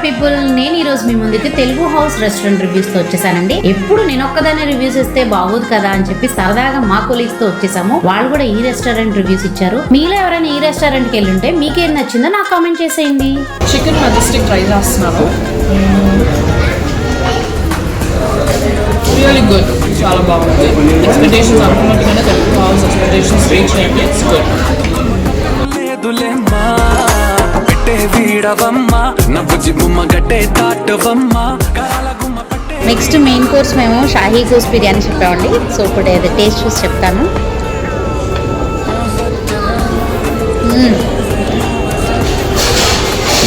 People, నేను ఈ రోజు మీ ముందుకి తెలుగు హౌస్ రెస్టారెంట్ రివ్యూస్ తో వచ్చేసానండి. ఎప్పుడు నేను ఒక్కదాన్ని రివ్యూస్ ఇస్తే బాగోదు కదా అని చెప్పి సరదాగా మా కొలీగ్స్ తో వచ్చేసాము. వాళ్ళు కూడా ఈ రెస్టారెంట్ రివ్యూస్ ఇచ్చారు. మీలో ఎవరైనా ఈ రెస్టారెంట్ కి వెళ్ళుంటే మీకేం నచ్చిందో నాకు కామెంట్ చేసేయండి. చికెన్ మెజెస్టిక్ ట్రై చేస్తున్నాను. రియల్లీ గుడ్, చాలా బాగుంది. ఎక్స్పెక్టేషన్స్ అనుకున్నట్టుగానే తెలుగు హౌస్ ఎక్స్పెక్టేషన్స్ రీచ్ అయ్యింది. It's good. Next main course మేము షాహీ గోస్ బిర్యానీ చెప్పామండి. సో ఇప్పుడు ఏదో టేస్ట్ చూసి చెప్తాను.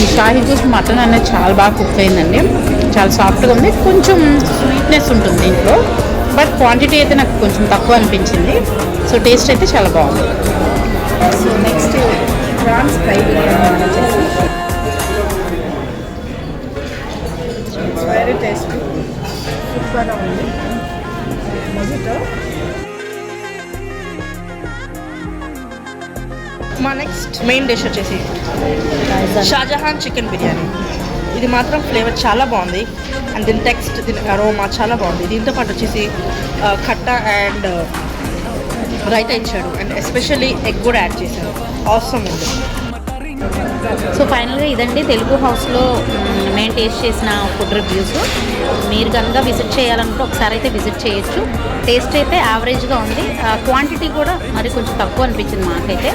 ఈ షాహీ గోస్ మటన్ అనేది చాలా బాగా కుక్ అయిందండి. చాలా సాఫ్ట్గా ఉంది. కొంచెం స్వీట్నెస్ ఉంటుంది దీంట్లో, బట్ క్వాంటిటీ అయితే నాకు కొంచెం తక్కువ అనిపించింది. సో టేస్ట్ అయితే చాలా బాగుంది. So next prawns fry biryani వచ్చేసి వెరీ టేస్టీ, సూపర్గా ఉంది. మా నెక్స్ట్ మెయిన్ డిష్ వచ్చేసి షాజహాన్ చికెన్ బిర్యానీ. ఇది మాత్రం ఫ్లేవర్ చాలా బాగుంది. అండ్ దీని టెక్స్ట్, దీని అరోమా చాలా బాగుంది. దీంతో పాటు వచ్చేసి ఖట్టా అండ్ రైతా ఇచ్చాడు. అండ్ ఎస్పెషల్లీ ఎగ్ కూడా యాడ్ చేశాడు. ఆసమ్ ఉంది. సో ఫైనల్గా ఇదండి తెలుగు హౌస్లో మేము టేస్ట్ చేసిన ఫుడ్ రివ్యూస్. మీరు కనుక విజిట్ చేయాలనుకుంటే ఒకసారి అయితే విజిట్ చేయొచ్చు. టేస్ట్ అయితే యావరేజ్గా ఉంది. క్వాంటిటీ కూడా మరి కొంచెం తక్కువ అనిపించింది మాకైతే.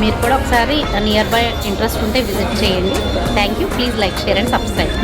మీరు కూడా ఒకసారి నియర్ బై ఇంట్రెస్ట్ ఉంటే విజిట్ చేయండి. Thank you. Please like, share and subscribe.